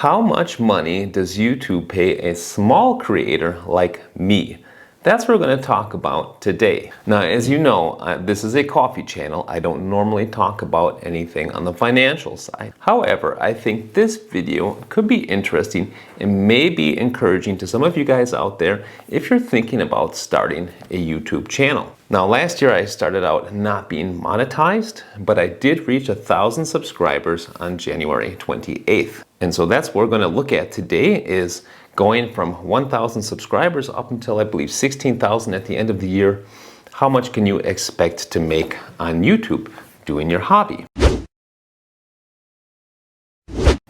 How much money does YouTube pay a small creator like me? That's what we're going to talk about today. Now, as you know, this is a coffee channel. I don't normally talk about anything on the financial side. However, I think this video could be interesting and may be encouraging to some of you guys out there if you're thinking about starting a YouTube channel. Now, last year I started out not being monetized, but I did reach 1,000 subscribers on January 28th. And so that's what we're going to look at today, is going from 1,000 subscribers up until I believe 16,000 at the end of the year. How much can you expect to make on YouTube doing your hobby?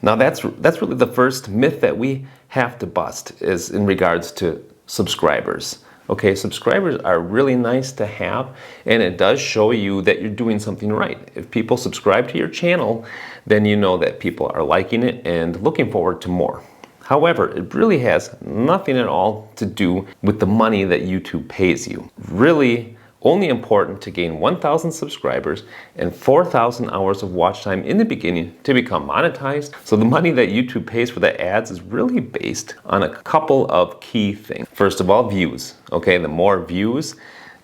Now that's really the first myth that we have to bust, is in regards to subscribers. Okay, subscribers are really nice to have, and it does show you that you're doing something right. If people subscribe to your channel, then you know that people are liking it and looking forward to more. However, it really has nothing at all to do with the money that YouTube pays you. Really only important to gain 1,000 subscribers and 4,000 hours of watch time in the beginning to become monetized. So the money that YouTube pays for the ads is really based on a couple of key things. First of all, views. Okay, the more views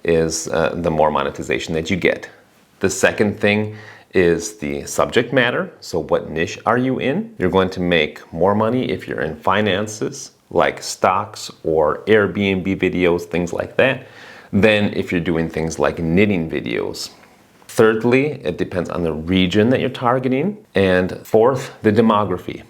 is the more monetization that you get. The second thing is the subject matter. So what niche are you in? You're going to make more money if you're in finances, like stocks or Airbnb videos, things like that, than if you're doing things like knitting videos. Thirdly, it depends on the region that you're targeting. And fourth, the demography.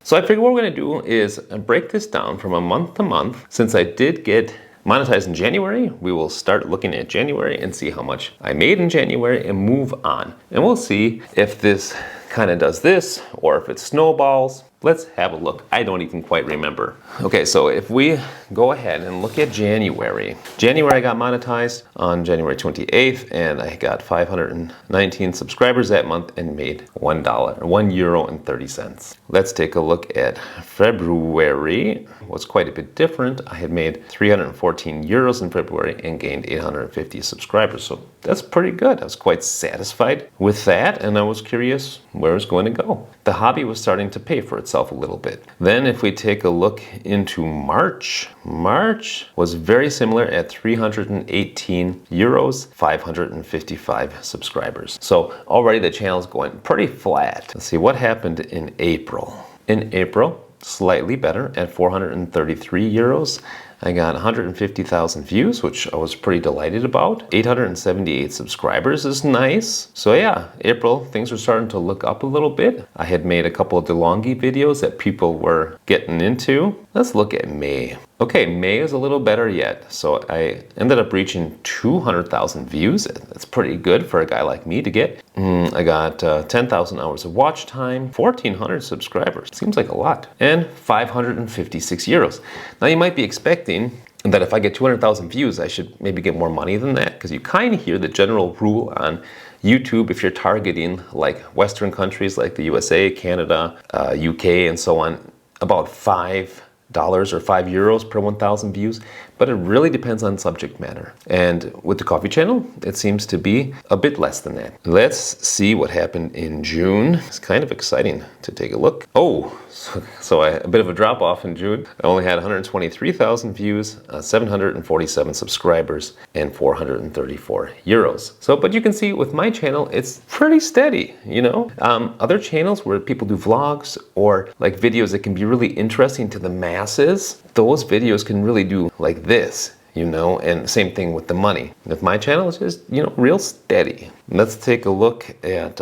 So I figure what we're going to do is break this down from a month to month. Since I did get monetized in January, we will start looking at January and see how much I made in January and move on. And we'll see if this kind of does this or if it snowballs. Let's have a look. I don't even quite remember. Okay, so if we go ahead and look at January. January I got monetized on January 28th, and I got 519 subscribers that month and made $1, €1.30. Let's take a look at February. It was quite a bit different. I had made 314 euros in February and gained 850 subscribers. So that's pretty good. I was quite satisfied with that, and I was curious where it was going to go. The hobby was starting to pay for itself a little bit. Then if we take a look into March was very similar at 318 euros, 555 subscribers. So already the channel is going pretty flat. Let's see what happened in April. In April, slightly better at 433 euros. I got 150,000 views, which I was pretty delighted about. 878 subscribers is nice. So yeah, April, things were starting to look up a little bit. I had made a couple of DeLonghi videos that people were getting into. Let's look at May. Okay, May is a little better yet. So I ended up reaching 200,000 views. That's pretty good for a guy like me to get. I got 10,000 hours of watch time, 1,400 subscribers. Seems like a lot. And 556 euros. Now you might be expecting that if I get 200,000 views, I should maybe get more money than that, because you kind of hear the general rule on YouTube, if you're targeting like Western countries like the USA, Canada, UK, and so on, about $5 or €5 per 1,000 views, but it really depends on subject matter. And with the coffee channel, it seems to be a bit less than that. Let's see what happened in June. It's kind of exciting to take a look. Oh, so a bit of a drop off in June. I only had 123,000 views, 747 subscribers, and 434 euros. So, but you can see with my channel, it's pretty steady, you know? Other channels where people do vlogs or like videos that can be really interesting to the masses, those videos can really do like this, you know, and same thing with the money. If my channel is just, you know, real steady. Let's take a look at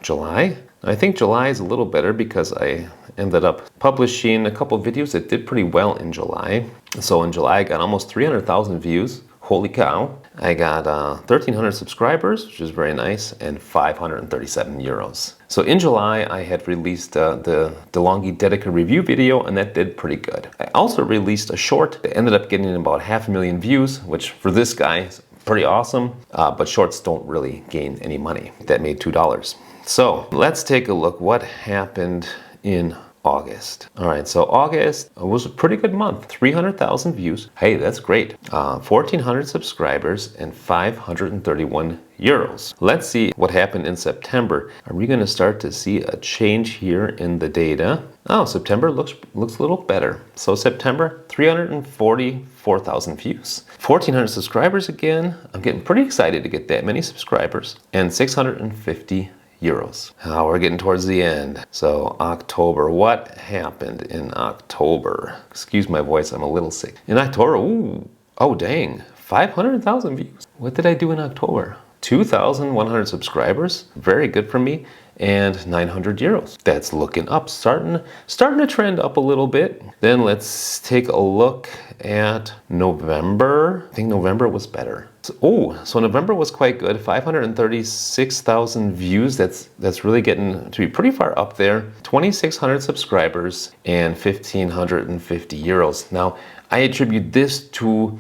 July. I think July is a little better because I ended up publishing a couple of videos that did pretty well in July. So in July, I got almost 300,000 views. Holy cow. I got 1,300 subscribers, which is very nice, and 537 euros. So in July, I had released the DeLonghi Dedica review video, and that did pretty good. I also released a short that ended up getting about 500,000 views, which for this guy is pretty awesome, but shorts don't really gain any money. That made $2. So let's take a look what happened in August. All right, so August was a pretty good month. 300,000 views. Hey, that's great. 1,400 subscribers and 531 euros. Let's see what happened in September. Are we going to start to see a change here in the data? Oh, September looks a little better. So September, 344,000 views. 1,400 subscribers again. I'm getting pretty excited to get that many subscribers. And 650 euros. Now we're getting towards the end. So October, what happened in October? Excuse my voice, I'm a little sick. In October, ooh, oh dang, 500,000 views. What did I do in October? 2,100 subscribers, very good for me, and 900 euros. That's looking up, starting to trend up a little bit. Then let's take a look at November. I think November was better. So November was quite good, 536,000 views. That's really getting to be pretty far up there. 2,600 subscribers and 1,550 euros. Now, I attribute this to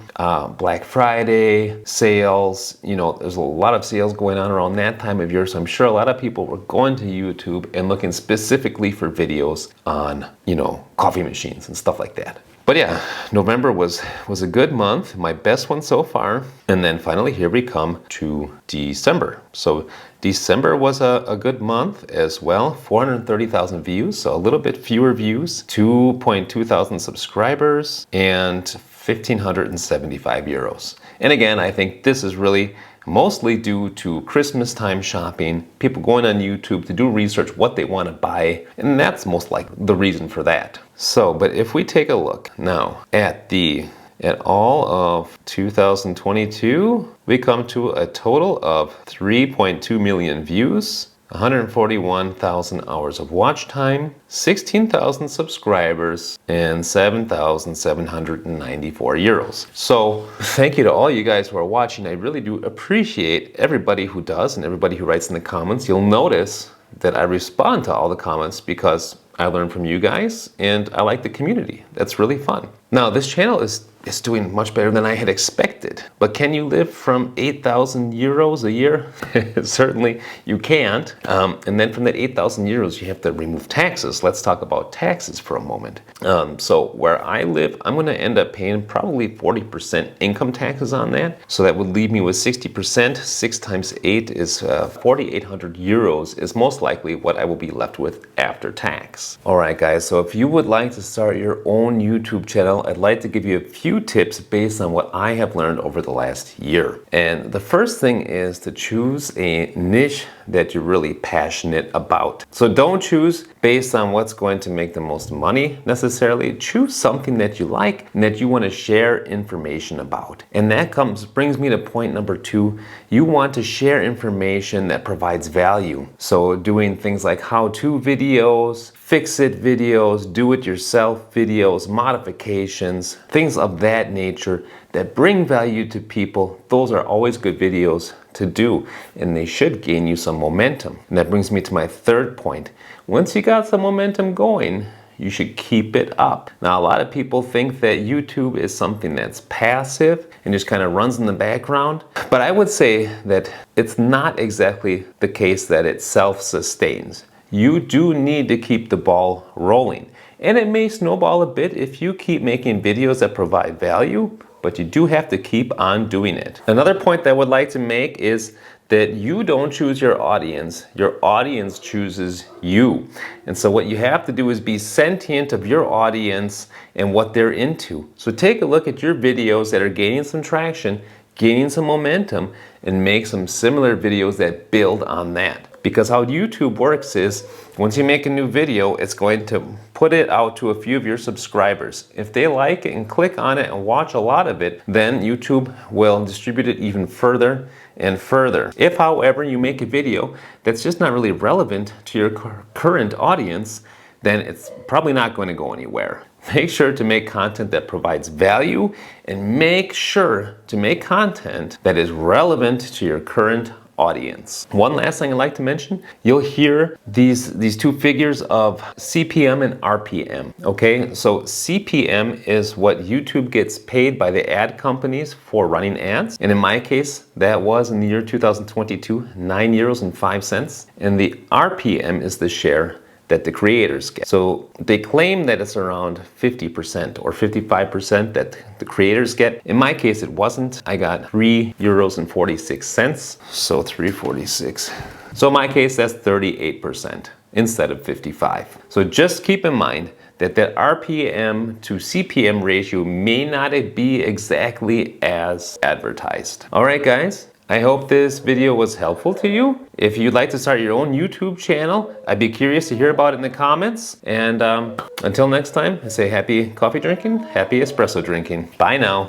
Black Friday sales. You know, there's a lot of sales going on around that time of year, so I'm sure a lot of people were going to YouTube and looking specifically for videos on, you know, coffee machines and stuff like that. But yeah, November was a good month, my best one so far. And then finally here we come to December. So December was a good month as well, 430,000 views, so a little bit fewer views, 2.2 thousand subscribers, and 1,575 euros. And again, I think this is really mostly due to Christmas time shopping, people going on YouTube to do research what they want to buy, and that's most likely the reason for that. So, but if we take a look now at all of 2022, we come to a total of 3.2 million views, 141,000 hours of watch time, 16,000 subscribers, and 7,794 euros. So thank you to all you guys who are watching. I really do appreciate everybody who does and everybody who writes in the comments. You'll notice that I respond to all the comments because I learn from you guys and I like the community. That's really fun. Now this channel is doing much better than I had expected. But can you live from 8,000 euros a year? Certainly you can't. And then from that 8,000 euros, you have to remove taxes. Let's talk about taxes for a moment. So where I live, I'm gonna end up paying probably 40% income taxes on that. So that would leave me with 60%. 6 times 8 is 4,800 euros is most likely what I will be left with after tax. All right, guys, so if you would like to start your own YouTube channel, I'd like to give you a few tips based on what I have learned over the last year. And the first thing is to choose a niche that you're really passionate about. So don't choose based on what's going to make the most money necessarily. Choose something that you like and that you want to share information about. And that brings me to point number 2. You want to share information that provides value. So doing things like how-to videos, fix-it videos, do-it-yourself videos, modifications, things of that nature that bring value to people. Those are always good videos to do, and they should gain you some momentum. And that brings me to my third point. Once you got some momentum going, you should keep it up. Now, a lot of people think that YouTube is something that's passive and just kind of runs in the background. But I would say that it's not exactly the case that it self-sustains. You do need to keep the ball rolling. And it may snowball a bit if you keep making videos that provide value, but you do have to keep on doing it. Another point that I would like to make is that you don't choose your audience chooses you. And so what you have to do is be sentient of your audience and what they're into. So take a look at your videos that are gaining some traction, gaining some momentum, and make some similar videos that build on that. Because how YouTube works is, once you make a new video, it's going to put it out to a few of your subscribers. If they like it and click on it and watch a lot of it, then YouTube will distribute it even further and further. If, however, you make a video that's just not really relevant to your current audience, then it's probably not going to go anywhere. Make sure to make content that provides value and make sure to make content that is relevant to your current audience. One last thing I'd like to mention, you'll hear these two figures of CPM and RPM. Okay, so CPM is what YouTube gets paid by the ad companies for running ads. And in my case, that was in the year 2022, €9.05. And the RPM is the share that the creators get. So they claim that it's around 50% or 55% that the creators get. In my case, it wasn't. I got €3.46. So 3.46. So in my case, that's 38% instead of 55. So just keep in mind that the RPM to CPM ratio may not be exactly as advertised. All right, guys. I hope this video was helpful to you. If you'd like to start your own YouTube channel, I'd be curious to hear about it in the comments. And until next time, I say happy coffee drinking, happy espresso drinking. Bye now.